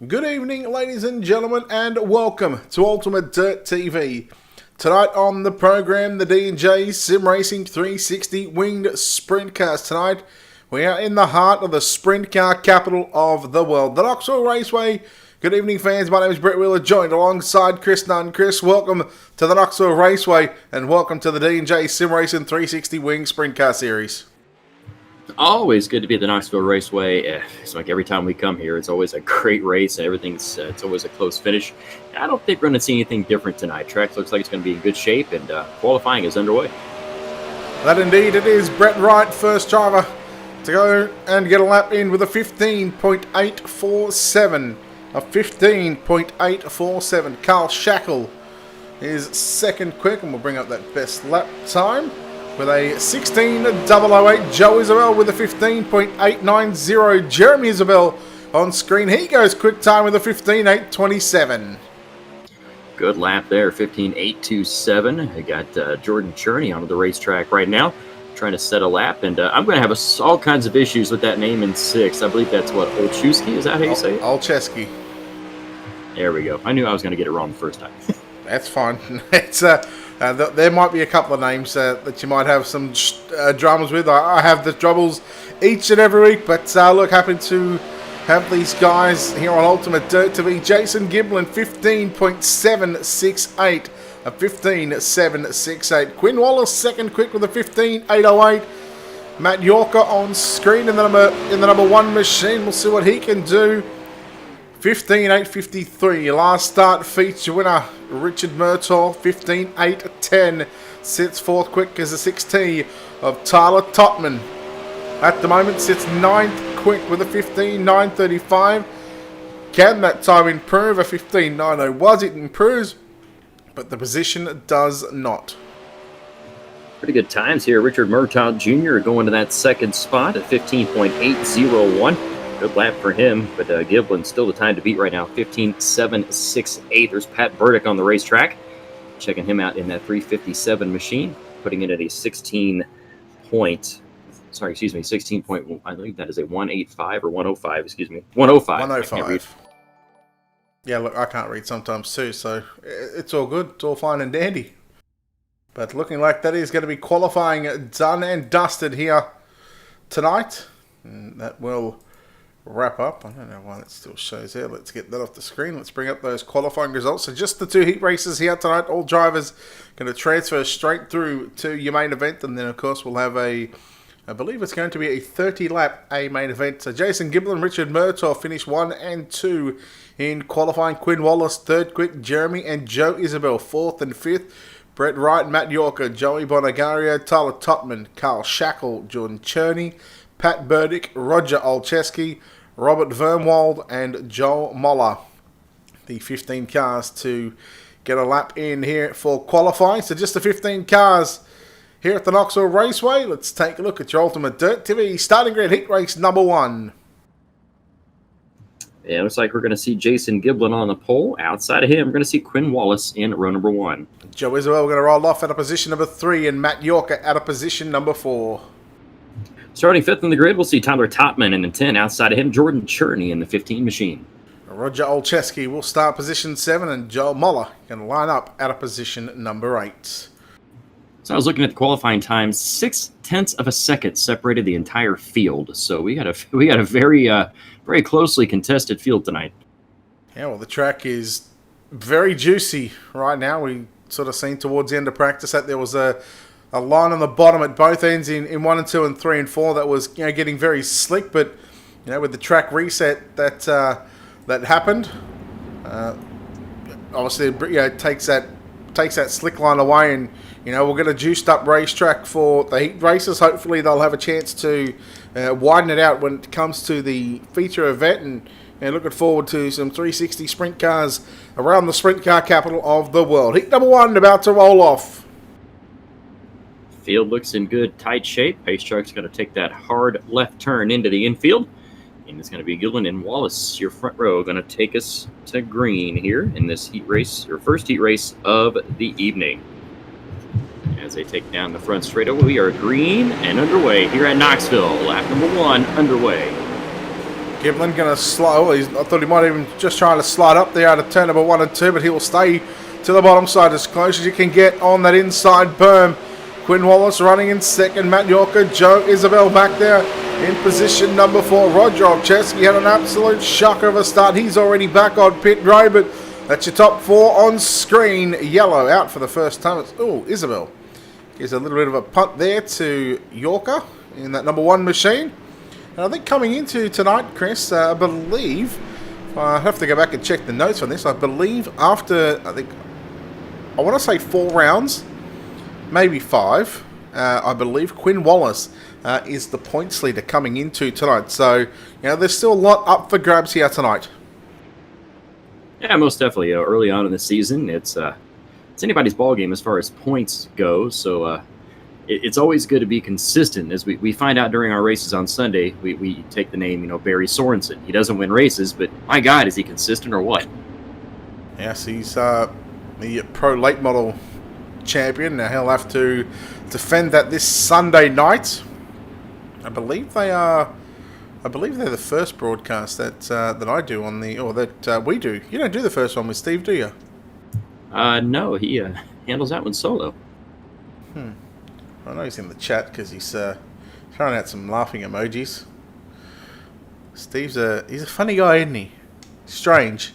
Good evening, ladies and gentlemen, and welcome to Ultimate Dirt TV. Tonight on the program, the D&J Sim Racing 360 Winged Sprint Cars. Tonight, we are in the heart of the sprint car capital of the world, the Knoxville Raceway. Good evening, fans. My name is Brett Wheeler, joined alongside Chris Nunn. Chris, welcome to the Knoxville Raceway, and welcome to the D&J Sim Racing 360 Winged Sprint Car Series. Always good to be at the Knoxville Raceway. It's like every time we come here, it's always a great race and everything's it's always a close finish. I don't think we're going to see anything different tonight. Track looks like it's going to be in good shape, and qualifying is underway. That indeed it is. Brett Wright, first driver to go and get a lap in with a 15.847. A 15.847. Carl Shackle is second quick, and we'll bring up that best lap time with a 16.008. Joe Isabel with a 15.890. Jeremy Isabel on screen. He goes quick time with a 15.827. Good lap there, 15.827. I got Jordan Cherney onto the racetrack right now, trying to set a lap, and I'm going to have all kinds of issues with that name in 6. I believe that's what, Olszewski? Is that how you say it? Olszewski. There we go. I knew I was going to get it wrong the first time. That's fine. It's there might be a couple of names that you might have some dramas with. I have the troubles each and every week, but look, happy to have these guys here on Ultimate Dirt TV. Jason Giblin, 15.768. A 15.768. Quinn Wallace, second quick with a 15.808. Matt Yorker on screen in the number 1 machine. We'll see what he can do. 15.853. Last start feature winner Richard Murtaugh, 15.810. Sits fourth quick as a 6T of Tyler Totman. At the moment sits 9th quick with a 15.935. Can that time improve? A 15.90 was. It improves, but the position does not. Pretty good times here. Richard Murtaugh Jr. going to that second spot at 15.801. Good lap for him, but Giblin still the time to beat right now, 15.768. There's Pat Burdick on the racetrack. Checking him out in that 357 machine, putting it at a 16 point. Sorry, excuse me, 16 point. I believe that is a 185 or 105. Excuse me, 105. 105. Yeah, look, I can't read sometimes too, so it's all good. It's all fine and dandy. But looking like that is going to be qualifying done and dusted here tonight. And that will wrap up. I don't know why it still shows there. Let's get that off the screen. Let's bring up those qualifying results. So just the 2 heat races here tonight. All drivers going to transfer straight through to your main event, and then of course we'll have I believe it's going to be a 30-lap A main event. So Jason Giblin, Richard Murtaugh finished 1 and 2 in qualifying. Quinn Wallace, third quick. Jeremy and Joe Isabel, 4th and 5th. Brett Wright, Matt Yorker, Joey Bonagario, Tyler Totman, Carl Shackle, Jordan Cherney, Pat Burdick, Roger Olszewski, Robert Vermwald, and Joel Moller. The 15 cars to get a lap in here for qualifying. So just the 15 cars here at the Knoxville Raceway. Let's take a look at your Ultimate Dirt TV starting grid heat race number 1. Yeah, looks like we're going to see Jason Giblin on the pole. Outside of him, we're going to see Quinn Wallace in row number 1. Joe Isabel going to roll off at a position number 3, and Matt Yorker at a position number 4. Starting 5th in the grid, we'll see Tyler Totman in the 10. Outside of him, Jordan Cherney in the 15 machine. Roger Olszewski will start position 7, and Joel Moller going to line up at a position number 8. So I was looking at the qualifying times. 0.6 of a second separated the entire field. So we got a very closely contested field tonight. Yeah, well, the track is very juicy right now. We sort of seen towards the end of practice that there was a line on the bottom at both ends in 1 and 2 and 3 and 4 that was getting very slick, but with the track reset that happened, obviously it takes that slick line away, and we'll get a juiced up racetrack for the heat races. Hopefully they'll have a chance to widen it out when it comes to the feature event, and looking forward to some 360 sprint cars around the sprint car capital of the world. Heat number 1 about to roll off. Field looks in good, tight shape. Pace truck's going to take that hard left turn into the infield. And it's going to be Giblin and Wallace, your front row, going to take us to green here in this heat race, your first heat race of the evening. As they take down the front straightaway, we are green and underway here at Knoxville. Lap number 1 underway. Giblin going to slow. I thought he might even just trying to slide up there out of turn number 1 and 2, but he will stay to the bottom side as close as you can get on that inside berm. Quinn Wallace running in second. Matt Yorker, Joe Isabel back there in position number 4. Roger Olcheski had an absolute shocker of a start. He's already back on pit road, but that's your top 4 on screen. Yellow out for the first time. Oh, Isabel gives a little bit of a punt there to Yorker in that number 1 machine. And I think coming into tonight, Chris, I believe, I have to go back and check the notes on this, I believe after, I want to say 4 rounds, maybe 5, I believe Quinn Wallace is the points leader coming into tonight. So, there's still a lot up for grabs here tonight. Yeah, most definitely. Early on in the season, it's anybody's ball game as far as points go. So it's always good to be consistent. As we find out during our races on Sunday, we take the name, Barry Sorensen. He doesn't win races, but my God, is he consistent or what? Yes, he's the pro late model champion. Now he'll have to defend that this Sunday night. I believe they're the first broadcast that I do on that we do. You don't do the first one with Steve, do you? No, he handles that one solo. I know he's in the chat because he's throwing out some laughing emojis. He's a funny guy, isn't he? Strange.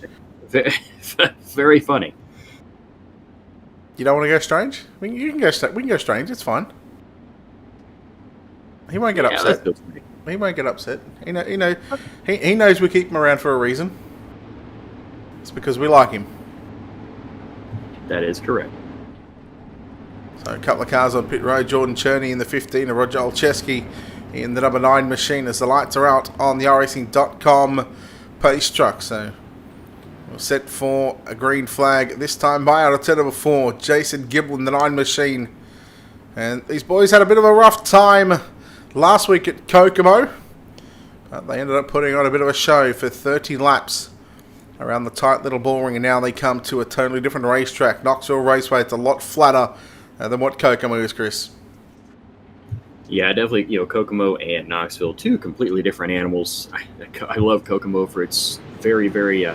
Very funny. You don't want to go strange? We can go strange. It's fine. He won't get upset. He won't get upset. He knows we keep him around for a reason. It's because we like him. That is correct. So a couple of cars on pit road. Jordan Cherney in the 15 and Roger Olcheski in the number 9 machine as the lights are out on the iRacing.com pace truck. So we're set for a green flag. This time by out of turn number 4, Jason Giblin, the 9 machine. And these boys had a bit of a rough time last week at Kokomo. But they ended up putting on a bit of a show for 30 laps around the tight little bull ring. And now they come to a totally different racetrack. Knoxville Raceway. It's a lot flatter than what Kokomo is, Chris. Yeah, definitely. Kokomo and Knoxville, 2 completely different animals. I love Kokomo for its very, very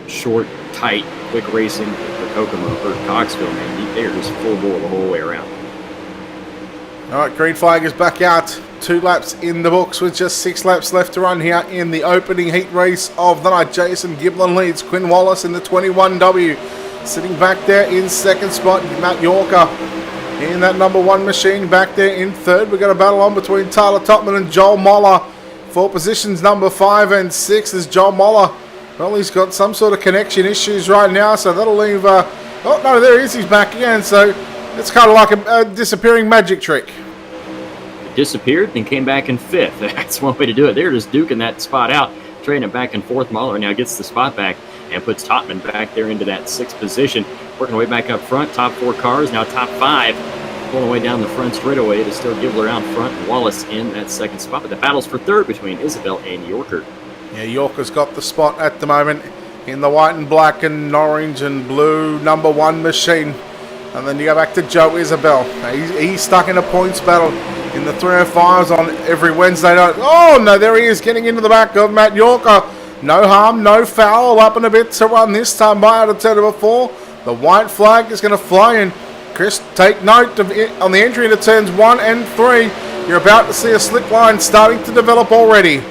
short, tight, quick racing. For Kokomo or Knoxville, man, they're just full bore the whole way around. All right, green flag is back out. 2 laps in the books with just 6 laps left to run here in the opening heat race of the night. Jason Giblin leads. Quinn Wallace in the 21W. Sitting back there in second spot, Matt Yorker in that number 1 machine back there in third. We've got a battle on between Tyler Topman and Joel Moller for positions number 5 and 6 as Joel Moller, well, he's got some sort of connection issues right now, so that'll leave, oh no, there he is, he's back again, so it's kind of like a disappearing magic trick. Disappeared, then came back in 5th. That's one way to do it. They're just duking that spot out, trading it back and forth. Moller now gets the spot back and puts Topman back there into that 6th position. Working way back up front, top 4 cars, now top 5. Pulling away down the front straightaway to still Gibbler out front. Wallace in that 2nd spot. But the battle's for 3rd between Isabel and Yorker. Yeah, Yorker's got the spot at the moment in the white and black and orange and blue number 1 machine. And then you go back to Joe Isabel. He's stuck in a points battle in the 305s on every Wednesday night. Oh, no, there he is getting into the back of Matt Yorker. No harm, no foul, up and a bit to run this time by out of turn number 4. The white flag is going to fly in. Chris, take note of it on the entry into turns 1 and 3. You're about to see a slick line starting to develop already.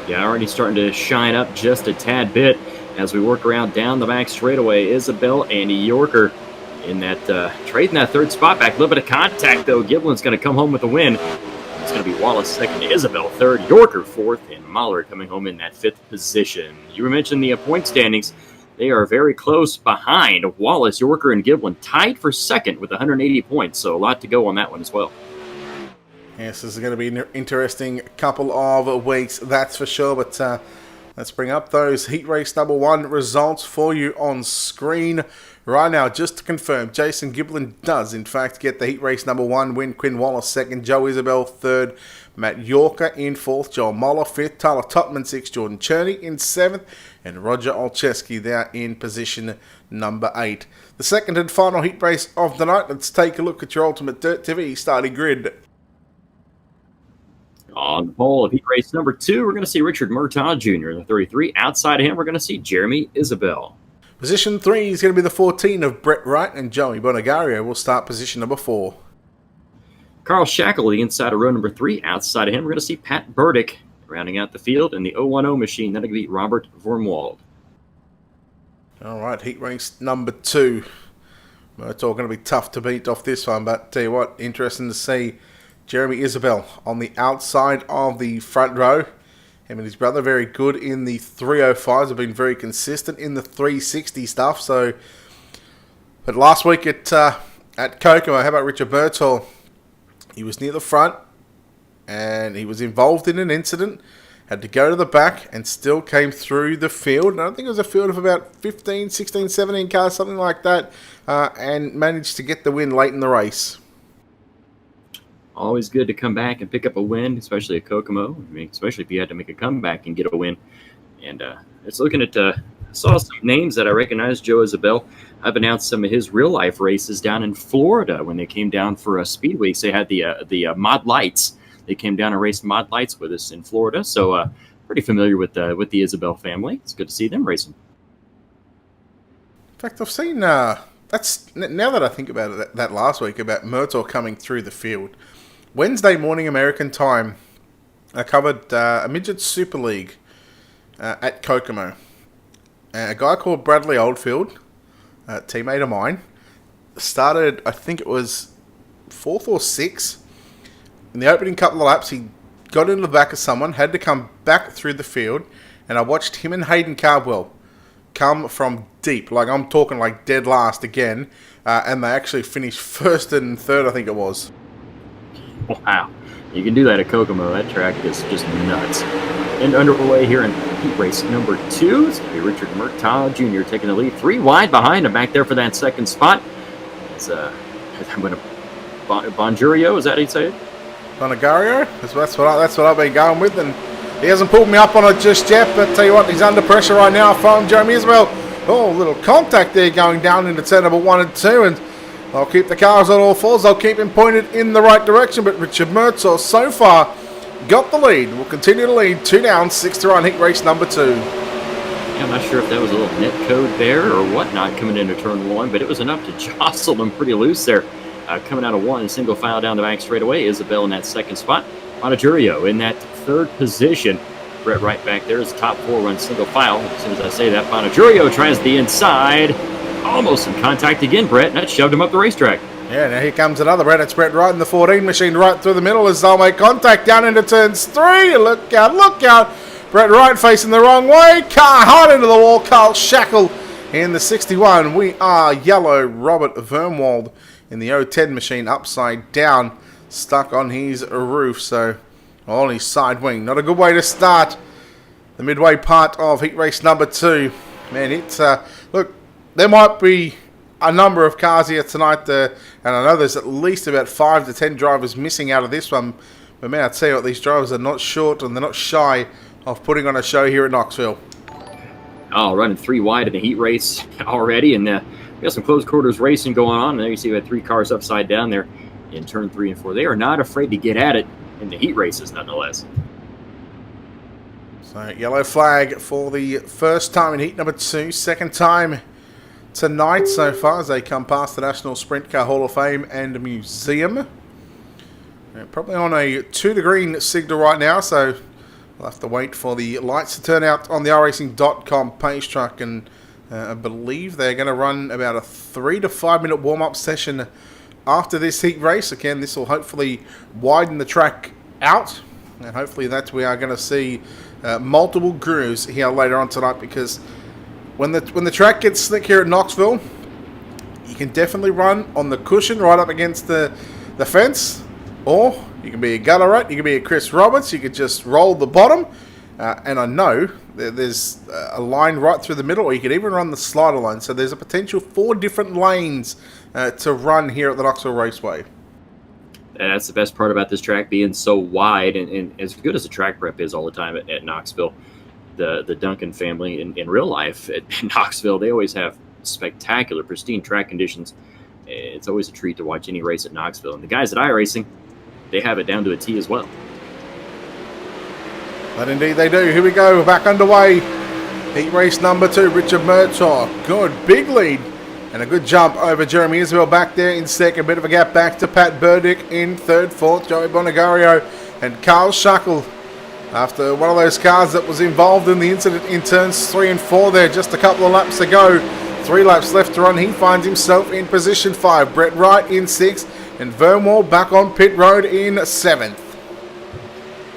Yeah, already starting to shine up just a tad bit as we work around down the back straightaway. Isabel and Yorker in that trading that 3rd spot back. A little bit of contact though. Giblin's going to come home with a win. It's going to be Wallace 2nd, Isabel 3rd, Yorker 4th, and Mahler coming home in that 5th position. You mentioned the point standings. They are very close behind. Wallace, Yorker, and Giblin tied for 2nd with 180 points, so a lot to go on that one as well. Yes, this is going to be an interesting couple of weeks, that's for sure. But let's bring up those heat race number 1 results for you on screen right now. Just to confirm, Jason Giblin does, in fact, get the heat race number 1 win. Quinn Wallace 2nd, Joe Isabel 3rd, Matt Yorker in 4th, Joel Moller 5th, Tyler Topman 6th, Jordan Cherney in 7th, and Roger Olcheski there in position number 8. The second and final heat race of the night. Let's take a look at your Ultimate Dirt TV starting grid. On the pole of heat race number 2, we're going to see Richard Murtaugh Jr. in the 33. Outside of him, we're going to see Jeremy Isabel. Position 3 is going to be the 14 of Brett Wright, and Joey Bonagario will start position number 4. Carl Shackle, the inside of row number 3. Outside of him, we're going to see Pat Burdick rounding out the field in the 010 machine. That'll be Robert Vormwald. All right, heat race number 2. It's all going to be tough to beat off this one, but tell you what, interesting to see Jeremy Isabel on the outside of the front row. Him and his brother very good in the 305s, have been very consistent in the 360 stuff. So, but last week at Kokomo, how about Richard Murtaugh? He was near the front and he was involved in an incident, had to go to the back and still came through the field. And I think it was a field of about 15, 16, 17 cars, something like that, and managed to get the win late in the race. Always good to come back and pick up a win, especially at Kokomo. I mean, especially if you had to make a comeback and get a win. And it's looking at saw some names that I recognize. Joe Isabel. I've announced some of his real life races down in Florida when they came down for Speed Weeks. They had the Mod Lights. They came down and raced Mod Lights with us in Florida. So pretty familiar with the Isabel family. It's good to see them racing. In fact, I've seen that's now that I think about it, that last week about Murtaugh coming through the field. Wednesday morning American time, I covered a midget Super League at Kokomo. A guy called Bradley Oldfield, a teammate of mine, started, I think it was 4th or 6th. In the opening couple of laps, he got into the back of someone, had to come back through the field, and I watched him and Hayden Cardwell come from deep, like I'm talking like dead last again, and they actually finished 1st and 3rd, I think it was. Wow. You can do that at Kokomo. That track is just nuts. And underway here in heat race number 2. It's going to be Richard Murtaugh Jr. taking the lead. 3 wide behind him back there for that second spot. It's I'm going to Bonjurio, is that how you say it? Bonagario? That's what I've been going with, and he hasn't pulled me up on it just yet, but tell you what, he's under pressure right now from Jeremy Isabel. Oh, little contact there going down into turn number 1 and 2, and I'll keep the cars on all fours. I'll keep him pointed in the right direction. But Richard Murtaugh so far got the lead. Will continue to lead. 2 down, 6 to run. Heat race number 2. Yeah, I'm not sure if that was a little net code there or whatnot coming into turn 1, but it was enough to jostle them pretty loose there. Coming out of 1, single file down the back straight away. Isabel in that second spot. Monajurio in that 3rd position. Brett right back there is the top 4 run single file. As soon as I say that, Monajurio tries the inside. Almost in contact again, Brett, and that shoved him up the racetrack. Yeah, now here comes another Brett. It's Brett right in the 14 machine, right through the middle as they'll make contact down into turns 3. Look out, look out. Brett Wright facing the wrong way. Car hard into the wall. Carl Shackle in the 61. We are yellow. Robert Vermwald in the 010 machine, upside down, stuck on his roof. So on his side wing. Not a good way to start the midway part of heat race number 2. Man, it's look. There might be a number of cars here tonight, and I know there's at least about 5 to 10 drivers missing out of this one. But man, I tell you what, these drivers are not short and they're not shy of putting on a show here at Knoxville. Oh, running 3 wide in the heat race already, and we got some close quarters racing going on. And there you see we had 3 cars upside down there in turn 3 and 4. They are not afraid to get at it in the heat races, nonetheless. So yellow flag for the first time in heat number 2, second time tonight so far as they come past the National Sprint Car Hall of Fame and Museum. Probably on a 2 to green signal right now, so we'll have to wait for the lights to turn out on the iRacing.com page track, and I believe they're going to run about a 3 to 5 minute warm-up session after this heat race. Again, this will hopefully widen the track out, and hopefully that we are going to see multiple grooves here later on tonight, because when the track gets slick here at Knoxville, you can definitely run on the cushion right up against the fence, or you can be a gutter rat, you can be a Chris Roberts, you could just roll the bottom, and I know there's a line right through the middle, or you could even run the slider line, so there's a potential 4 different lanes to run here at the Knoxville Raceway. And that's the best part about this track being so wide, and as good as the track prep is all the time at Knoxville. The Duncan family in real life at Knoxville, they always have spectacular, pristine track conditions. It's always a treat to watch any race at Knoxville. And the guys at iRacing, they have it down to a T as well. But indeed they do. Here we go. We're back underway. Heat race number 2. Richard Murtaugh. Good. Big lead. And a good jump over Jeremy Isabel back there in second. Bit of a gap back to Pat Burdick in third. Fourth, Joey Bonagario and Carl Shuckle. After one of those cars that was involved in the incident in turns 3 and 4 there. Just a couple of laps to go. 3 laps left to run. He finds himself in position 5. Brett Wright in 6th. And Vermore back on pit road in 7th.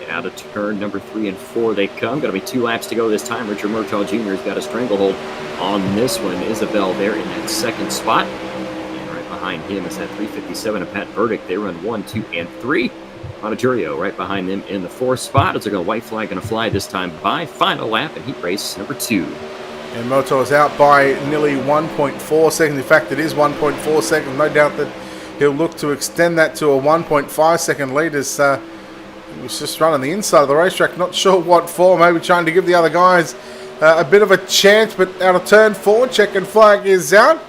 Out of turn number 3 and 4 they come. Going to be 2 laps to go this time. Richard Murtaugh Jr. has got a stranglehold on this one. Isabel there in that second spot. And right behind him is that 357 of Pat Burdick. They run 1, 2, and 3. Monterio right behind them in the 4th spot. It's a white flag going to fly this time by final lap in heat race number 2. And Murtaugh is out by nearly 1.4 seconds. In fact, it is 1.4 seconds. No doubt that he'll look to extend that to a 1.5 second lead as he was just running the inside of the racetrack. Not sure what for. Maybe trying to give the other guys a bit of a chance. But out of turn 4, checkered flag is out.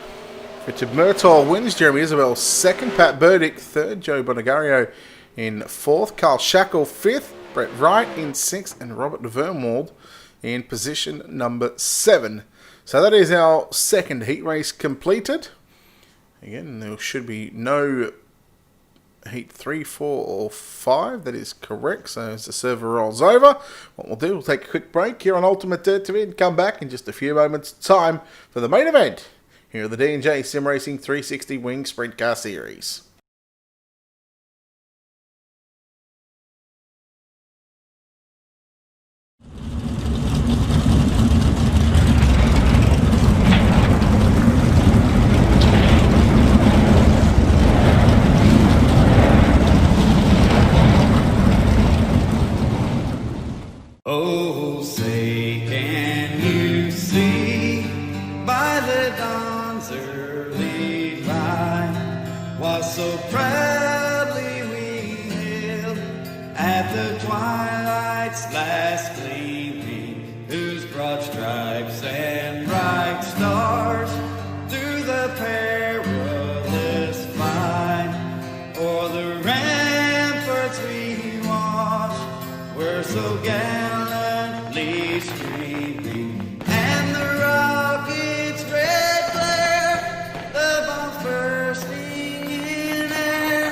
Richard Murtaugh wins. Jeremy Isabel 2nd. Pat Burdick 3rd. Joe Bonagario in 4th. Carl Shuckle 5th. Brett Wright in 6th. And Robert Vermold in position number 7. So that is our second heat race completed. Again, there should be no heat 3, 4, or 5. That is correct. So as the server rolls over, what we'll do, we'll take a quick break here on Ultimate Dirt TV and come back in just a few moments' time for the main event here at the D&J Sim Racing 360 Wing Sprint Car Series. Oh, say, can you see by the dawn's early light what so proudly we hailed at the twilight's last gleaming, whose broad stripes and bright stars through the perilous fight o'er the ramparts we watched were so gallantly streaming, and the rocket's red glare, the bombs bursting in air,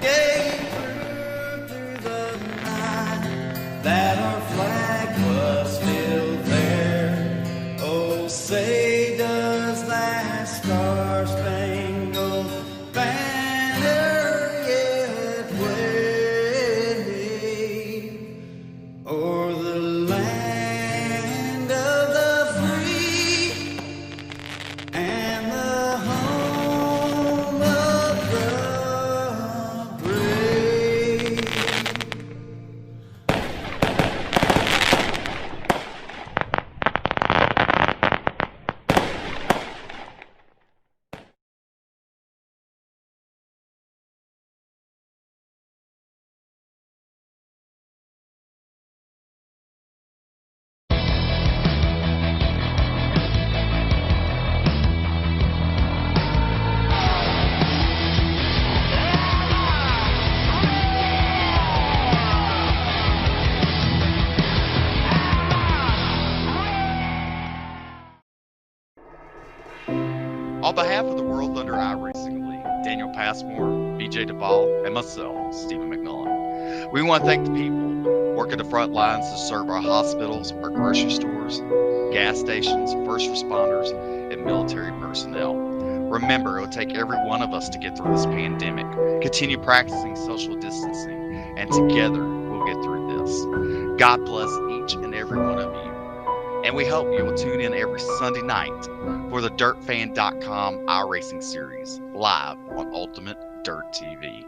gave proof through the night that our flag was still there. Oh, say does that star-spangled banner yet wave o'er the land of the free and the home of the brave. On behalf of the World Thunder iRacing League, Daniel Passmore, BJ Duvall, and myself, Stephen McMillan, we want to thank the people working the front lines to serve our hospitals, our grocery stores, gas stations, first responders, and military personnel. Remember, it will take every one of us to get through this pandemic. Continue practicing social distancing, and together we'll get through this. God bless each and every one of you. And we hope you will tune in every Sunday night for the DirtFan.com iRacing series, live on Ultimate Dirt TV.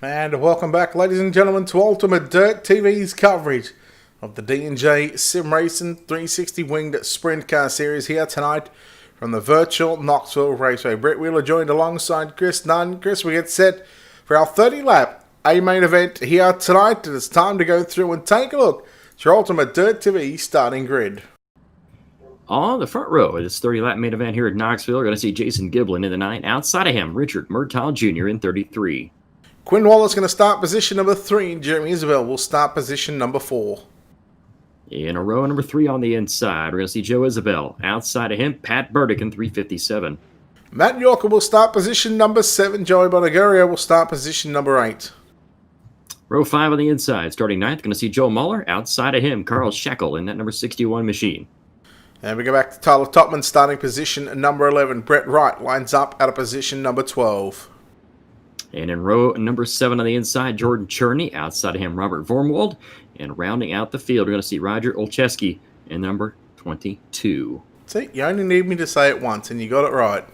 And welcome back, ladies and gentlemen, to Ultimate Dirt TV's coverage of the D&J Sim Racing 360 Winged Sprint Car Series here tonight from the virtual Knoxville Raceway. Brett Wheeler joined alongside Chris Nunn. Chris, we get set for our 30-lap A-main event here tonight, and it's time to go through and take a look at your Ultimate Dirt TV starting grid. On the front row of this 30-lap main event here at Knoxville, we're going to see Jason Giblin in the 9. Outside of him, Richard Murtaugh Jr. in 33. Quinn Wallace going to start position number 3, and Jeremy Isabel will start position number 4. In a row number 3 on the inside, we're going to see Joe Isabel. Outside of him, Pat Burdick in 357. Matt Yorker will start position number 7. Joey Bonagario will start position number 8. Row 5 on the inside, starting 9th, going to see Joe Muller. Outside of him, Carl Shackle in that number 61 machine. And we go back to Tyler Topman starting position number 11. Brett Wright lines up at a position number 12. And in row number 7 on the inside, Jordan Cherney. Outside of him, Robert Vormwald. And rounding out the field, we're going to see Roger Olszewski in number 22. See, you only need me to say it once, and you got it right.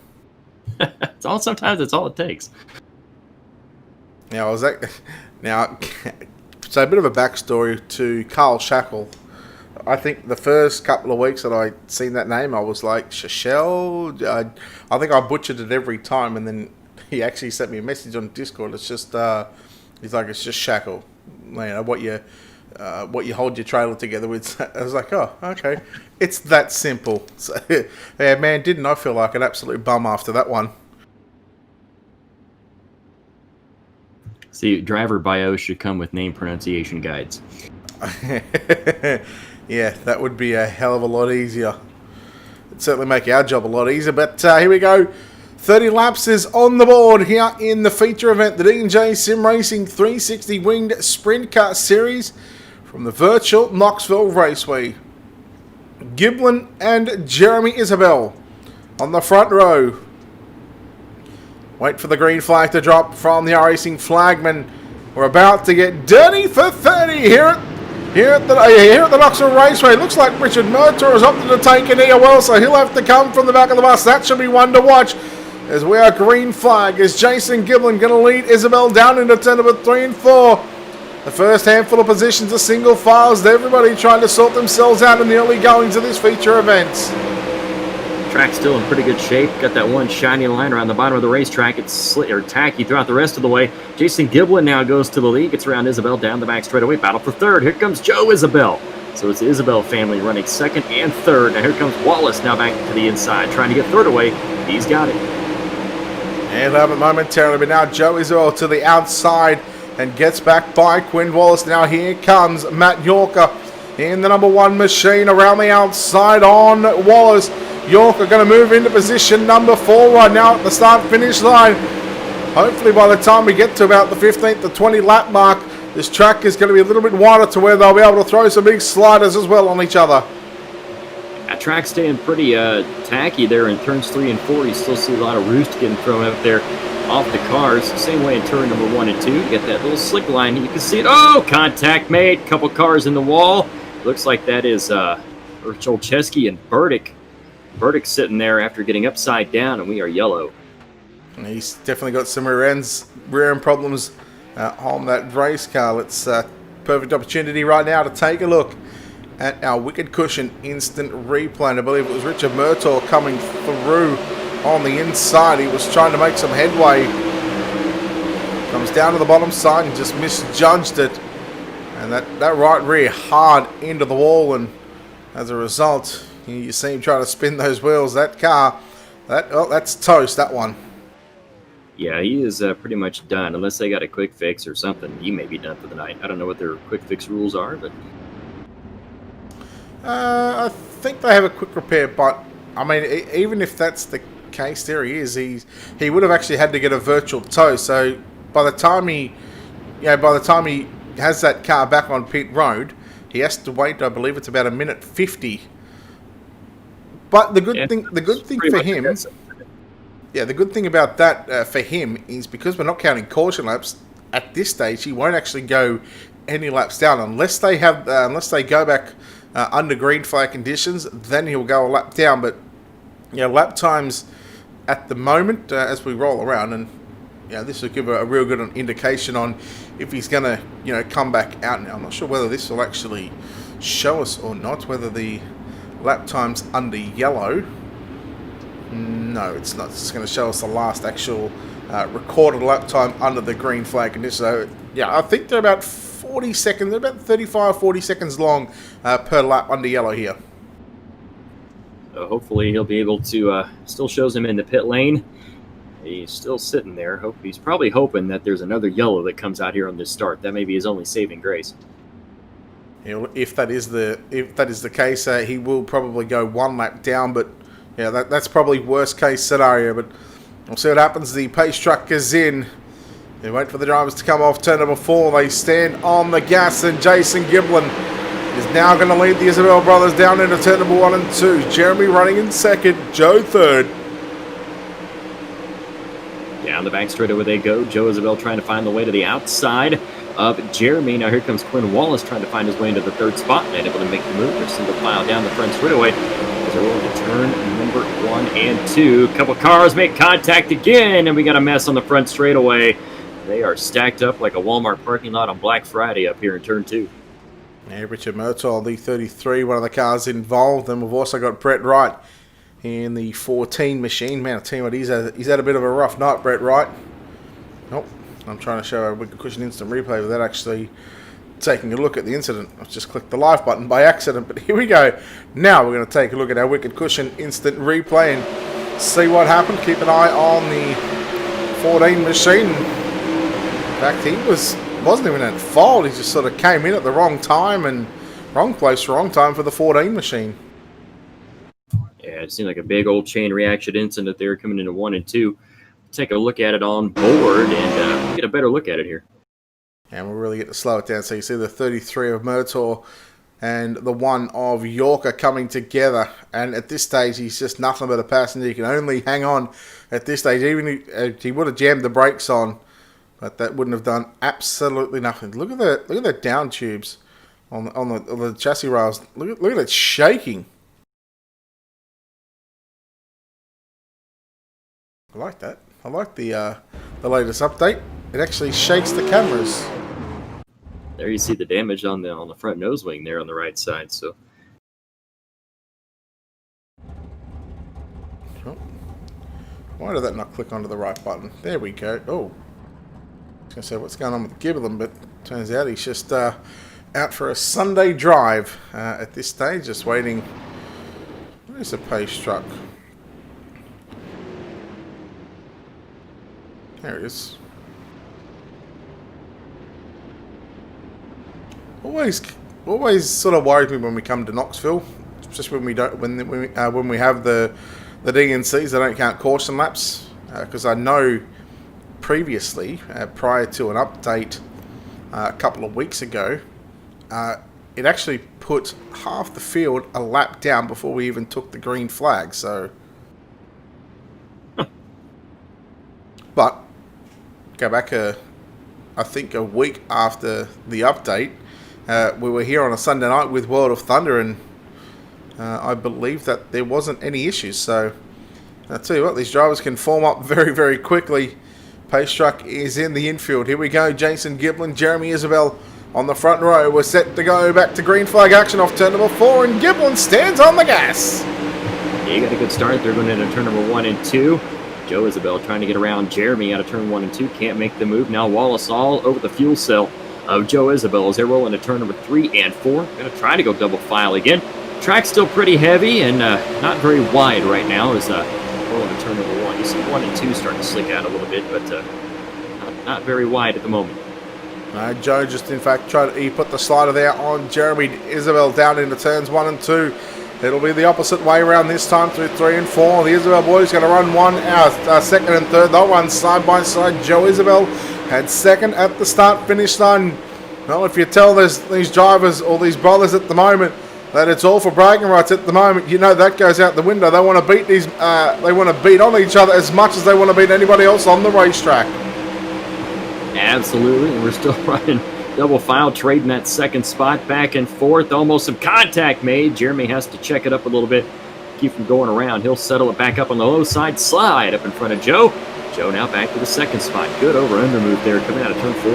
Sometimes that's all it takes. So a bit of a backstory to Carl Shackle. I think the first couple of weeks that I seen that name, I was like, Shachel? I think I butchered it every time, and then he actually sent me a message on Discord. It's just, he's like, it's just Shackle. You know, what you hold your trailer together with. I was like, oh, okay. It's that simple. So, yeah, man, didn't I feel like an absolute bum after that one. See, driver bio should come with name pronunciation guides. Yeah, that would be a hell of a lot easier. It'd certainly make our job a lot easier. But here we go. 30 laps is on the board here in the feature event, the D&J Sim Racing 360 Winged Sprint Car Series from the virtual Knoxville Raceway. Giblin and Jeremy Isabel on the front row. Wait for the green flag to drop from the racing flagman. We're about to get dirty for 30 here at the Knoxville Raceway. Looks like Richard Murtaugh has opted to take it here well, so he'll have to come from the back of the bus. That should be one to watch. As we are green flag, is Jason Giblin going to lead Isabel down into turn number 3 and 4. The first handful of positions are single files. Everybody trying to sort themselves out in the early goings of this feature event. Track's still in pretty good shape. Got that one shiny line around the bottom of the racetrack. It's tacky throughout the rest of the way. Jason Giblin now goes to the lead. Gets around Isabel down the back straightaway. Battle for third. Here comes Joe Isabel. So it's the Isabel family running second and third. Now here comes Wallace now back to the inside. Trying to get third away. He's got it. And over momentarily, but now Joe Isabel to the outside and gets back by Quinn Wallace. Now here comes Matt Yorker in the number 1 machine around the outside on Wallace. Yorker going to move into position number 4 right now at the start-finish line. Hopefully by the time we get to about the 15th to 20 lap mark, this track is going to be a little bit wider to where they'll be able to throw some big sliders as well on each other. That track's staying pretty tacky there in turns 3 and 4. You still see a lot of roost getting thrown up there off the cars. Same way in turn number 1 and 2. You get that little slick line. You can see it. Oh, contact made. Couple cars in the wall. Looks like that is Olszewski and Burdick. Burdick's sitting there after getting upside down, and we are yellow. And he's definitely got some rear end problems on that race car. It's a perfect opportunity right now to take a look at our Wicked Cushion instant replay. And I believe it was Richard Murtaugh coming through on the inside. He was trying to make some headway. Comes down to the bottom side and just misjudged it. And that right rear hard into the wall, and as a result, you see him trying to spin those wheels. That car, that's toast, that one. Yeah, he is pretty much done, unless they got a quick fix or something. He may be done for the night. I don't know what their quick fix rules are, but I think they have a quick repair, but I mean, even if that's the case, there he is. He would have actually had to get a virtual tow. So by the time he has that car back on pit road, he has to wait. I believe it's about 1:50. But the good thing for him, the good thing about that for him is because we're not counting caution laps at this stage, he won't actually go any laps down unless they go back under green flag conditions. Then he'll go a lap down. But lap times at the moment as we roll around, and yeah, this will give a real good indication on if he's going to, come back out now. I'm not sure whether this will actually show us or not, whether the lap time's under yellow. No, it's not. It's going to show us the last actual recorded lap time under the green flag condition. So, yeah, I think they're about 40 seconds, they're about 35, 40 seconds long per lap under yellow here. So hopefully he'll be able to, still shows him in the pit lane. He's still sitting there. He's probably hoping that there's another yellow that comes out here on this start. That may be his only saving grace. If that is the case, he will probably go one lap down, but yeah, that's probably worst case scenario. But we'll see what happens. The pace truck is in. They wait for the drivers to come off turn number 4. They stand on the gas, and Jason Giblin is now going to lead the Isabel brothers down into turn number 1 and 2. Jeremy running in second, Joe third. Down the back straightaway they go. Joe Isabel trying to find the way to the outside of Jeremy. Now here comes Quinn Wallace trying to find his way into the third spot. And able to make the move. They're single file down the front straightaway as they're rolling to turn number 1 and 2. A couple cars make contact again, and we got a mess on the front straightaway. They are stacked up like a Walmart parking lot on Black Friday up here in turn 2. Yeah, Richard Murtaugh, the 33, one of the cars involved. And we've also got Brett Wright in the 14 machine. Man, I tell you what, he's had a bit of a rough night, Brett Wright. Nope, I'm trying to show a Wicked Cushion instant replay without actually taking a look at the incident. I've just clicked the live button by accident, but here we go. Now we're going to take a look at our Wicked Cushion instant replay and see what happened. Keep an eye on the 14 machine. In fact, he wasn't even at fault. He just sort of came in at the wrong time and wrong place, wrong time for the 14 machine. Yeah, it seemed like a big old chain reaction incident there coming into 1 and 2. Take a look at it on board and get a better look at it here. And we'll really get to slow it down. So you see the 33 of Murtaugh and the 1 of Yorker coming together. And at this stage, he's just nothing but a passenger. He can only hang on at this stage. Even if he would have jammed the brakes on, but that wouldn't have done absolutely nothing. Look at the down tubes on the chassis rails. Look at it shaking. I like that. I like the latest update. It actually shakes the cameras. There you see the damage on the front nose wing there on the right side. So. Oh. Why did that not click onto the right button? There we go. Oh. I was going to say what's going on with Giblin, but turns out he's just out for a Sunday drive at this stage, just waiting. Where's the pace truck? There it is. Always sort of worries me when we come to Knoxville, especially when we have the DNCs. They don't count caution laps because I know previously, prior to an update a couple of weeks ago, it actually put half the field a lap down before we even took the green flag. So, but go back I think a week after the update, we were here on a Sunday night with World of Thunder, and I believe that there wasn't any issues. So I'll tell you what, these drivers can form up very, very quickly. Pace truck is in the infield. Here we go. Jason Giblin, Jeremy Isabel on the front row. We're set to go back to green flag action off turn number 4, and Giblin stands on the gas. Yeah, you got a good start. They're going into turn number 1 and 2. Joe Isabel trying to get around Jeremy out of turn 1 and 2. Can't make the move. Now Wallace all over the fuel cell of Joe Isabel as they're rolling to turn number 3 and 4. Going to try to go double file again. Track's still pretty heavy and not very wide right now as rolling to turn number 1. You see 1 and 2 starting to slick out a little bit, but not very wide at the moment. Joe just in fact he put the slider there on Jeremy Isabel down into turns 1 and 2. It'll be the opposite way around this time through 3 and 4. The Isabel boys going to run second and third. They'll run side by side. Joe Isabel had second at the start finish line. Well, if you tell these drivers or these brothers at the moment that it's all for bragging rights at the moment, you know that goes out the window. They want to beat they want to beat on each other as much as they want to beat anybody else on the racetrack. Absolutely, and we're still running double file, trading that second spot back and forth. Almost some contact made. Jeremy has to check it up a little bit, keep from going around. He'll settle it back up on the low side, slide up in front of Joe. Joe now back to the second spot. Good over-under move there coming out of turn 4.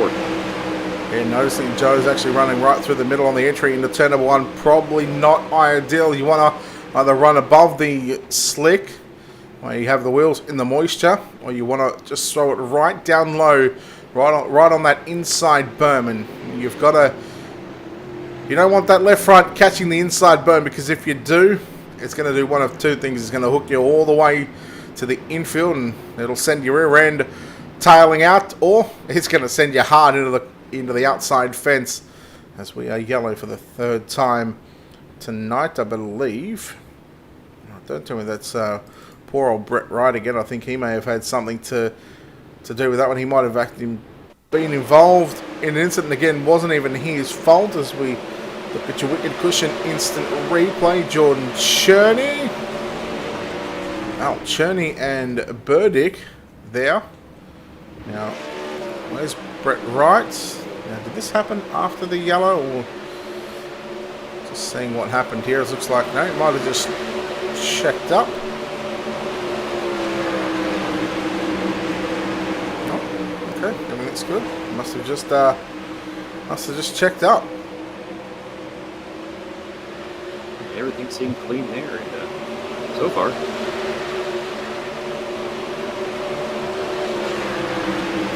Yeah, noticing Joe's actually running right through the middle on the entry into turn number 1. Probably not ideal. You want to either run above the slick, where you have the wheels in the moisture, or you want to just throw it right down low, right on that inside berm. And you've got to... You don't want that left front catching the inside berm, because if you do, it's going to do one of two things. It's going to hook you all the way to the infield, and it'll send your rear end tailing out, or it's going to send you hard into the outside fence, as we are yellow for the third time tonight, I believe. Don't tell me that's poor old Brett Wright again. I think he may have had something to do with that one. He might have actually been involved in an incident again. Wasn't even his fault, as we look at your wicked cushion instant replay. Jordan Cherney. Oh, Cherney and Burdick there. Now, where's Brett Wright? Now, did this happen after the yellow, or just seeing what happened here? It looks like, no, it might have just checked up. Oh, okay, everything's good. Must have just checked up. Everything seemed clean there, and so far.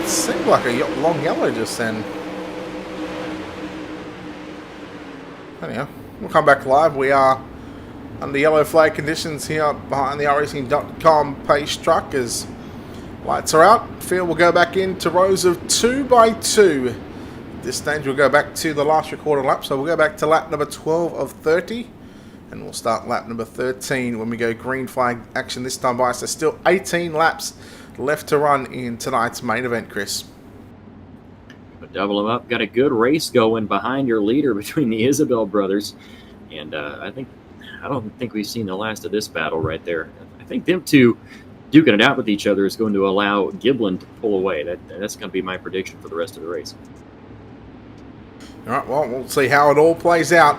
It seemed like a long yellow just then. Anyhow, we'll come back live. We are under yellow flag conditions here behind the iRacing.com pace truck, as lights are out. Field will go back into rows of 2 by 2. At this stage, we'll go back to the last recorded lap. So we'll go back to lap number 12 of 30. And we'll start lap number 13 when we go green flag action this time by. So still 18 laps left to run in tonight's main event, Chris. Double them up. Got a good race going behind your leader between the Isabel brothers. And I don't think we've seen the last of this battle right there. I think them two duking it out with each other is going to allow Giblin to pull away. That's going to be my prediction for the rest of the race. All right, well, we'll see how it all plays out.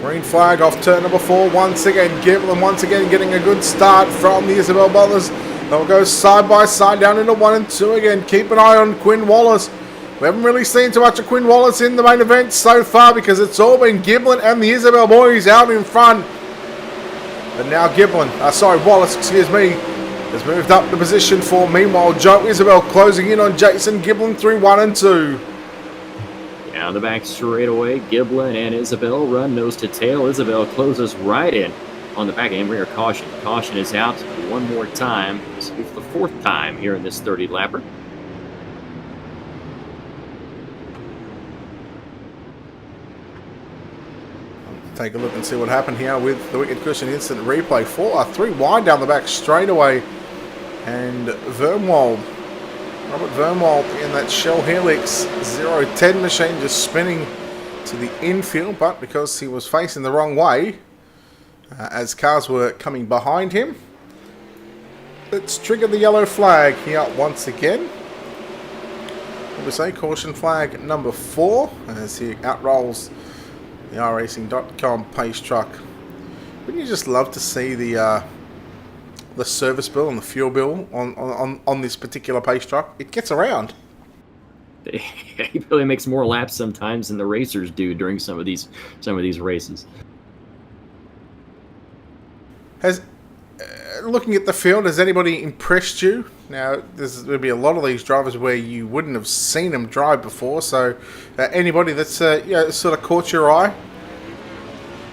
Green flag off turn number 4 once again. Giblin once again getting a good start from the Isabel brothers. They'll go side by side down into 1 and 2 again. Keep an eye on Quinn Wallace. We haven't really seen too much of Quinn Wallace in the main event so far, because it's all been Giblin and the Isabel boys out in front. But now Wallace, has moved up the position for. Meanwhile, Joe Isabel closing in on Jason Giblin through 1 and 2. Down the back straightaway, Giblin and Isabel run nose to tail. Isabel closes right in on the back end. Rear caution. Caution is out one more time. This will be for the 4th time here in this 30 lapper. Take a look and see what happened here with the wicked cushion instant replay. 3 wide down the back straightaway, and Robert Vermwald in that Shell Helix 010 machine just spinning to the infield, but because he was facing the wrong way as cars were coming behind him, let's trigger the yellow flag here once again. We say caution flag number 4 as he outrolls the iRacing.com pace truck. Wouldn't you just love to see the service bill and the fuel bill on this particular pace truck? It gets around. He really makes more laps sometimes than the racers do during some of these races. Looking at the field, has anybody impressed you? Now, there's going to be a lot of these drivers where you wouldn't have seen them drive before, so anybody that's sort of caught your eye?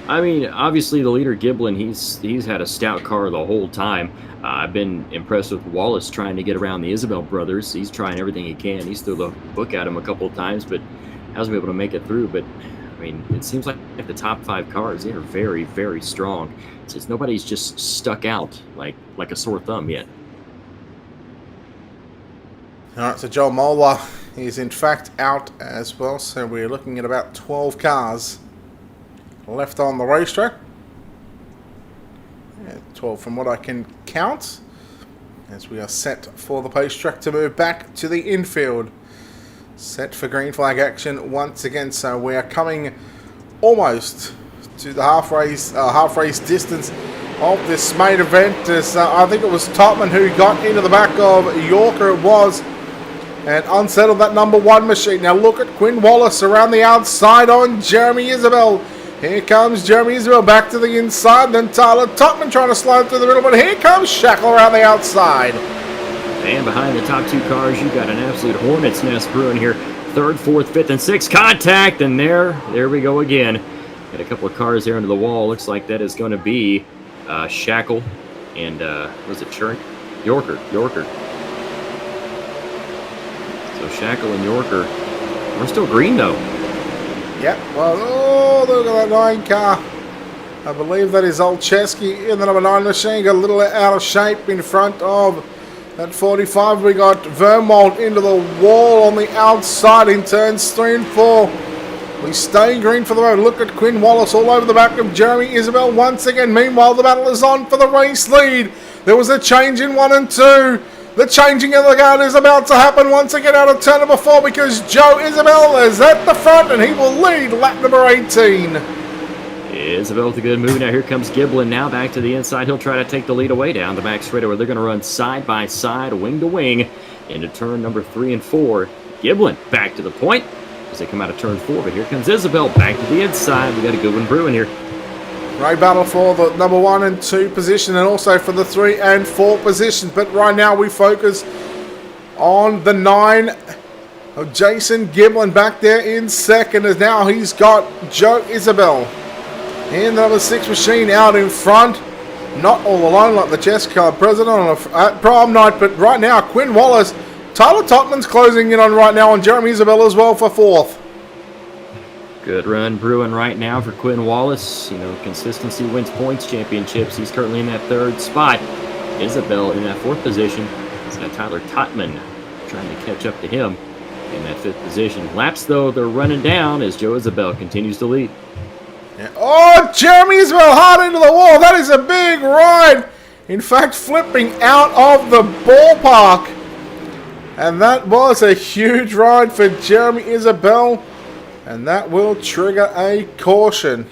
I mean, obviously the leader Giblin, he's had a stout car the whole time. I've been impressed with Wallace trying to get around the Isabel brothers. He's trying everything he can. He's threw the book at him a couple of times, but hasn't been able to make it through. But I mean, it seems like the top 5 cars, they are very, very strong. Since nobody's just stuck out like a sore thumb yet. All right, so Joel Moeller is in fact out as well. So we're looking at about 12 cars left on the racetrack. 12 from what I can count, as we are set for the pace track to move back to the infield. Set for green flag action once again. So we are coming almost to the half race distance of this main event. As I think it was Topman who got into the back of Yorker, it was, and unsettled that number 1 machine. Now look at Quinn Wallace around the outside on Jeremy Isabel. Here comes Jeremy Isabel back to the inside. Then Tyler Topman trying to slide through the middle. But here comes Shackle around the outside. And behind the top 2 cars, you've got an absolute hornet's nest brewing here. 3rd, 4th, 5th, and 6th. Contact. And there we go again. Got a couple of cars there into the wall. Looks like that is going to be Shackle and, was it Churn? Yorker. So Shackle and Yorker. We're still green, though. Yep. Well, oh, look at that 9 car. I believe that is Olszewski in the number 9 machine. Got a little out of shape in front of that 45. We got Vermont into the wall on the outside in turns 3 and 4. We stay green for the road. Look at Quinn Wallace all over the back of Jeremy Isabel once again. Meanwhile, the battle is on for the race lead. There was a change in 1 and 2. The changing of the guard is about to happen once again out of turn number 4 because Joe Isabel is at the front and he will lead lap number 18. Isabel with a good move. Now here comes Giblin now back to the inside. He'll try to take the lead away down the back straightaway. They're going to run side by side, wing to wing, into turn number 3 and 4. Giblin back to the point as they come out of turn 4. But here comes Isabel back to the inside. We got a good one brewing here. Great battle for the number 1 and 2 position and also for the 3 and 4 positions. But right now we focus on the 9 of Jason Giblin back there in second as now he's got Joe Isabel in the number 6 machine out in front. Not all alone like the chess card president on a prom night, but right now Quinn Wallace, Tyler Topman's closing in on right now, and Jeremy Isabel as well for 4th. Good run brewing right now for Quinn Wallace. You know, consistency wins points championships. He's currently in that 3rd spot. Isabel in that 4th position. It's got Tyler Totman trying to catch up to him in that 5th position. Laps, though, they're running down as Joe Isabel continues to lead. Yeah. Oh, Jeremy Isabel hard into the wall. That is a big ride. In fact, flipping out of the ballpark. And that was a huge ride for Jeremy Isabel. And that will trigger a caution.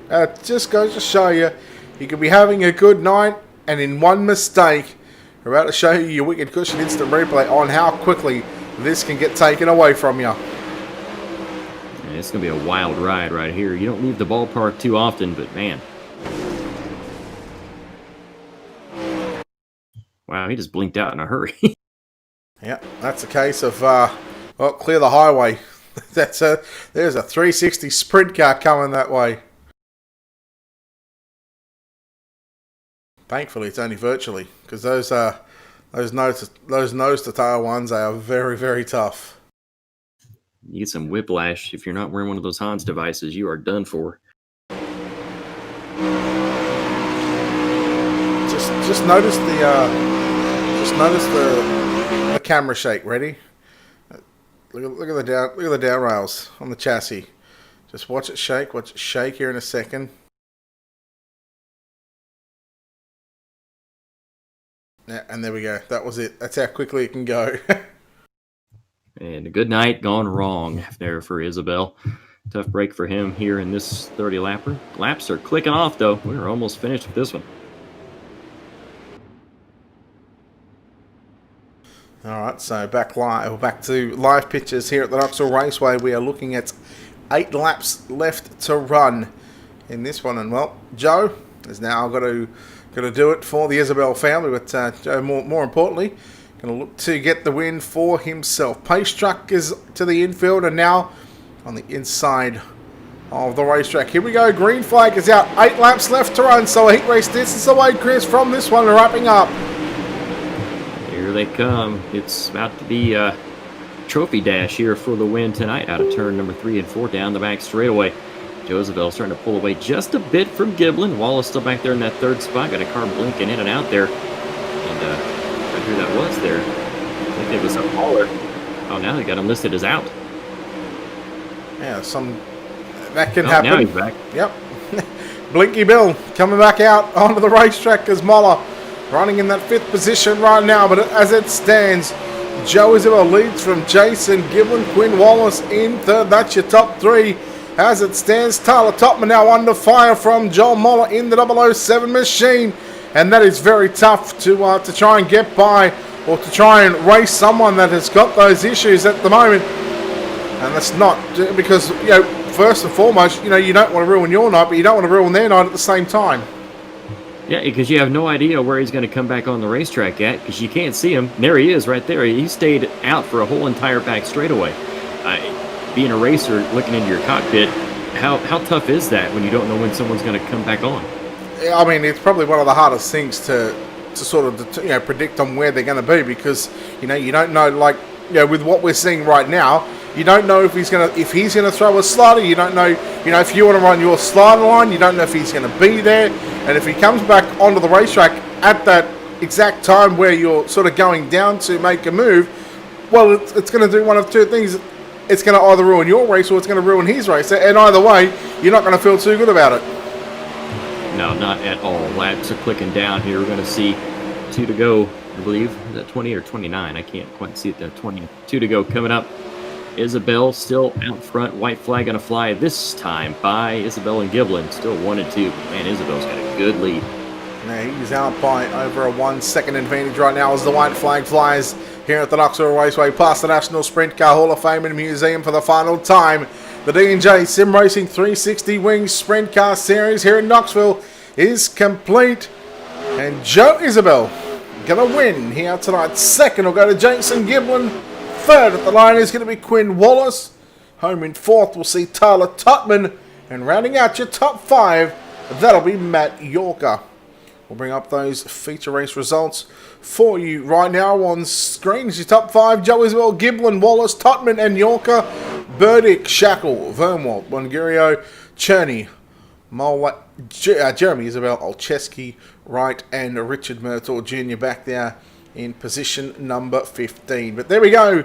It just goes to show you, you could be having a good night, and in one mistake, we're about to show you your Wicked Cushion instant replay on how quickly this can get taken away from you. Yeah, it's going to be a wild ride right here. You don't leave the ballpark too often, but man. Wow, he just blinked out in a hurry. Yeah, that's a case of, well, clear the highway. There's a 360 sprint car coming that way. Thankfully, it's only virtually because those nose to tail ones, they are very, very tough. You get some whiplash if you're not wearing one of those Hans devices. You are done for. Just notice the camera shake. Ready? Look at the down rails on the chassis. Just watch it shake. Watch it shake here in a second. Yeah, and there we go. That was it. That's how quickly it can go. And a good night gone wrong there for Isabel. Tough break for him here in this 30-lapper. Laps are clicking off, though. We're almost finished with this one. Alright, so back to live pictures here at the Knoxville Raceway. We are looking at 8 laps left to run in this one. And, well, Joe is now got to do it for the Isabel family. But Joe, more importantly, going to look to get the win for himself. Pace truck is to the infield and now on the inside of the racetrack. Here we go. Green flag is out. 8 laps left to run. So a heat race distance away, Chris, from this one. Wrapping up. Here they come. It's about to be a trophy dash here for the win tonight out of turn number 3 and 4 down the back straightaway. Joe Isabel's starting to pull away just a bit from Giblin. Wallace still back there in that 3rd spot. Got a car blinking in and out there. And right who that was there. I think it was a hauler. Oh, now they got him listed as out. Yeah, that can happen. Now he's back. Yep. Blinky Bill coming back out onto the racetrack as Moller running in that 5th position right now. But as it stands, Joe Isabel leads from Jason Giblin, Quinn Wallace in 3rd. That's your top 3. as it stands. Tyler Topman now under fire from Joel Moller in the 007 machine. And that is very tough to try and get by or to try and race someone that has got those issues at the moment. And that's not because, first and foremost, you don't want to ruin your night, but you don't want to ruin their night at the same time. Yeah, because you have no idea where he's going to come back on the racetrack at, because you can't see him. There he is right there. He stayed out for a whole entire back straightaway. Being a racer, looking into your cockpit, how tough is that when you don't know when someone's going to come back on? I mean, it's probably one of the hardest things to sort of predict on where they're going to be, because you don't know, with what we're seeing right now, you don't know if he's gonna throw a slider. You don't know, if you want to run your slider line, you don't know if he's going to be there, and if he comes back onto the racetrack at that exact time where you're sort of going down to make a move, well, it's going to do one of two things. It's going to either ruin your race or it's going to ruin his race, and either way, you're not going to feel too good about it. No, not at all. Laps are clicking down here. We're going to see 2 to go, I believe. Is that 20 or 29? I can't quite see it. 22 to go coming up. Isabel still out front. White flag going to fly this time by Isabel and Giblin. Still 1 and 2. Man, Isabel's got a good lead. Now he's out by over a 1 second advantage right now as the white flag flies here at the Knoxville Raceway past the National Sprint Car Hall of Fame and Museum for the final time. The D&J Sim Racing 360 Wings Sprint Car Series here in Knoxville is complete. And Joe Isabel going to win here tonight. Second will go to Jason Giblin. Third at the line is going to be Quinn Wallace. Home in fourth, we'll see Tyler Tutman. And rounding out your top 5, that'll be Matt Yorker. We'll bring up those feature race results for you right now on screen. It's your top 5. Joe Isabel, Giblin, Wallace, Tutman and Yorker. Burdick, Shackle, Vermwalt, Bongirio, Cherney, Jeremy Isabel, Olcheski, Wright, and Richard Murtaugh Jr. back there in position number 15. But there we go.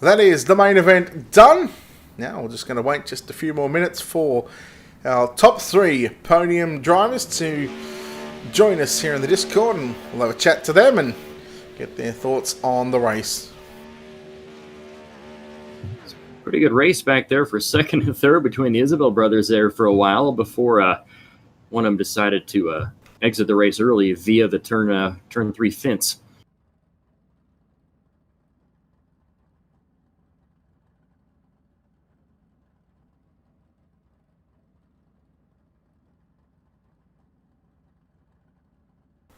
That is the main event done. Now we're just going to wait just a few more minutes for our top 3 podium drivers to join us here in the Discord, and we'll have a chat to them and get their thoughts on the race. Pretty good race back there for second and third between the Isabel brothers there for a while before one of them decided to exit the race early via the turn 3 fence.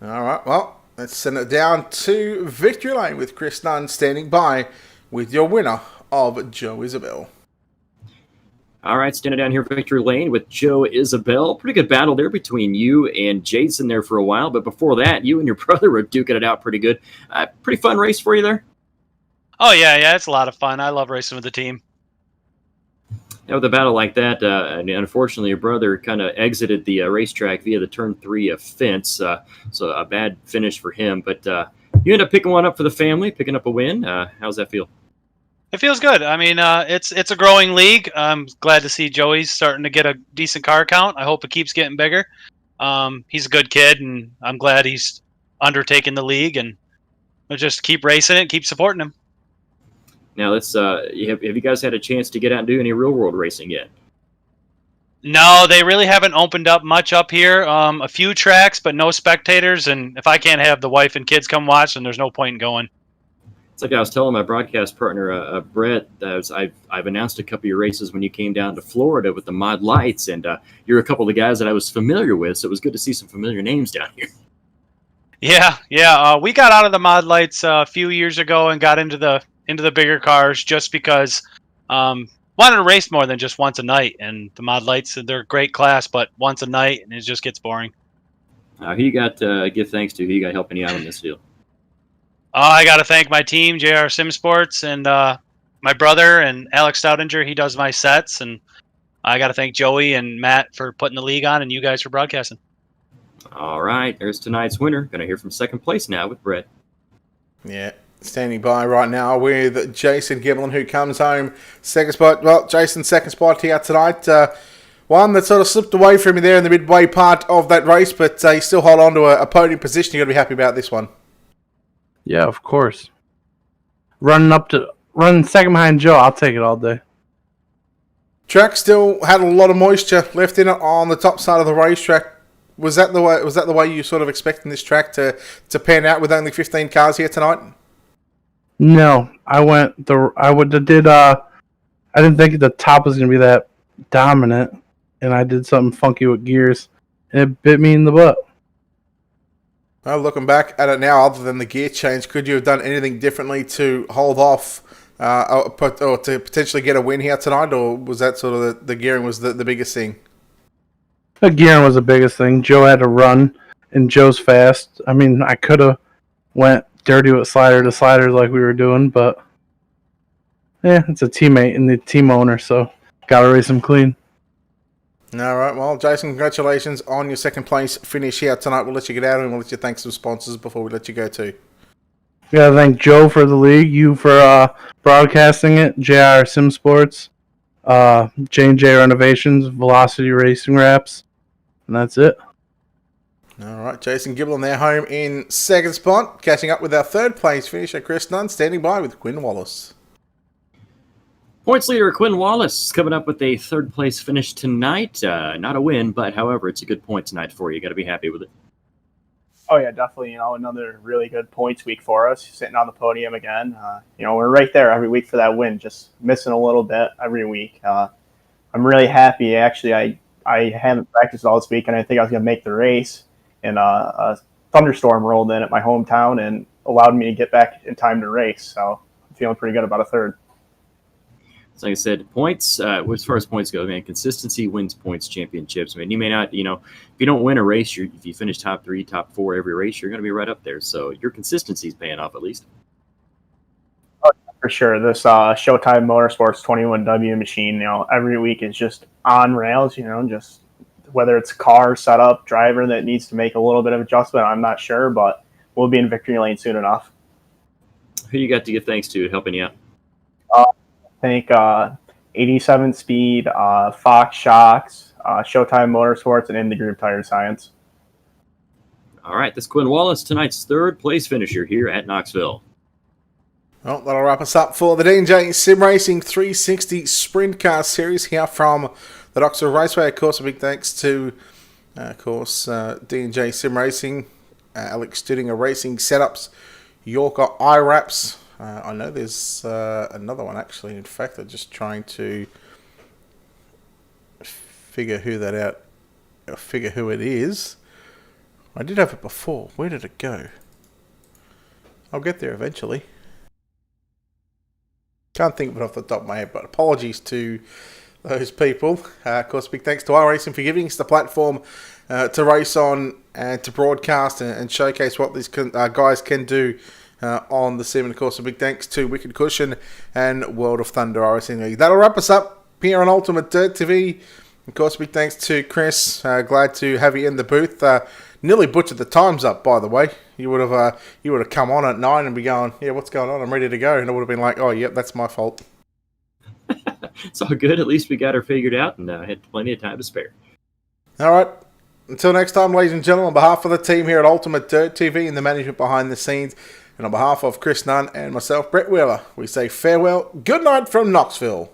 All right, well, let's send it down to victory lane with Chris Nunn standing by with your winner of Joe Isabel. All right, standing down here victory lane with Joe Isabel. Pretty good battle there between you and Jason there for a while, but before that, you and your brother were duking it out pretty good. Pretty fun race for you there? Oh, yeah, it's a lot of fun. I love racing with the team. Now, with a battle like that, unfortunately, your brother kind of exited the racetrack via the turn 3 fence, so a bad finish for him. But you end up picking one up for the family, picking up a win. How's that feel? It feels good. I mean, it's a growing league. I'm glad to see Joey's starting to get a decent car count. I hope it keeps getting bigger. He's a good kid, and I'm glad he's undertaking the league, and we'll just keep racing it, keep supporting him. Now, let's have you guys had a chance to get out and do any real-world racing yet? No, they really haven't opened up much up here. A few tracks, but no spectators, and if I can't have the wife and kids come watch, then there's no point in going. It's like I was telling my broadcast partner, Brett, I've announced a couple of your races when you came down to Florida with the Mod Lights, and you're a couple of the guys that I was familiar with, so it was good to see some familiar names down here. Yeah. We got out of the Mod Lights a few years ago and got into the bigger cars just because wanted to race more than just once a night. And the Mod Lights, they're a great class, but once a night, and it just gets boring. Who you got to give thanks to? Who you got helping you out on this deal? I got to thank my team, JR Sim Sports, and my brother and Alex Stoudinger. He does my sets, and I got to thank Joey and Matt for putting the league on, and you guys for broadcasting. All right, there's tonight's winner. Going to hear from second place now with Brett. Yeah, standing by right now with Jason Giblin, who comes home second spot. Well, Jason's second spot here tonight. One that sort of slipped away from you there in the midway part of that race, but you still hold on to a podium position. You've got to be happy about this one. Yeah, of course. Running second behind Joe, I'll take it all day. Track still had a lot of moisture left in it on the top side of the racetrack. Was that the way? Was that the way you sort of expecting this track to pan out with only 15 cars here tonight? No, I didn't think the top was gonna be that dominant, and I did something funky with gears, and it bit me in the butt. Well, looking back at it now, other than the gear change, could you have done anything differently to hold off or to potentially get a win here tonight, or was that sort of the gearing was the biggest thing? The gearing was the biggest thing. Joe had to run, and Joe's fast. I mean, I could have went dirty with slider to sliders like we were doing, but yeah, it's a teammate and the team owner, so gotta race him clean. All right, well, Jason, congratulations on your second place finish here tonight. We'll let you get out and we'll let you thank some sponsors before we let you go too. We gotta thank Joe for the league, you for broadcasting it, JR Sim Sports, J&J Renovations, Velocity Racing Wraps, and that's it. All right, Jason Giblin there home in second spot, catching up with our third place finisher, Chris Nunn, standing by with Quinn Wallace. Points leader Quinn Wallace coming up with a third place finish tonight. Not a win, but however, it's a good point tonight for you. Got to be happy with it. Oh yeah, definitely. Another really good points week for us, sitting on the podium again. We're right there every week for that win, just missing a little bit every week. I'm really happy. Actually, I haven't practiced all this week, and I think I was going to make the race, and a thunderstorm rolled in at my hometown and allowed me to get back in time to race. So I'm feeling pretty good about a third. So like I said, points, as far as points go, man, consistency wins points championships. I mean, you may not, if you don't win a race, if you finish top 3, top 4 every race, you're going to be right up there. So your consistency is paying off at least. Oh, for sure. This Showtime Motorsports 21W machine, every week is just on rails, just whether it's car, setup, driver that needs to make a little bit of adjustment, I'm not sure, but we'll be in victory lane soon enough. Who you got to give thanks to helping you out? I think 87 Speed, Fox Shocks, Showtime Motorsports, and In the Groove Tire Science. All right, that's Quinn Wallace, tonight's third place finisher here at Knoxville. Well, that'll wrap us up for the D&J Sim Racing 360 Sprint Car Series here from the Knoxville Raceway. Of course, a big thanks to, D&J Sim Racing, Alex Studinger Racing Setups, Yorker iWraps. I know there's another one actually. In fact, I'm just trying to figure who it is. I did have it before. Where did it go? I'll get there eventually. Can't think of it off the top of my head, but apologies to those people. Of course, big thanks to iRacing for giving us the platform to race on and to broadcast and showcase what these guys can do on the sim. And of course, a big thanks to Wicked Cushion and World of Thunder iRacing League. That'll wrap us up here on Ultimate Dirt TV. Of course, big thanks to Chris. Glad to have you in the booth. Nearly butchered the times up, by the way. You would have come on at 9 and be going, yeah, what's going on? I'm ready to go. And it would have been like, oh, yep, that's my fault. It's all good. At least we got her figured out and had plenty of time to spare. All right. Until next time, ladies and gentlemen, on behalf of the team here at Ultimate Dirt TV and the management behind the scenes, and on behalf of Chris Nunn and myself, Brett Wheeler, we say farewell. Good night from Knoxville.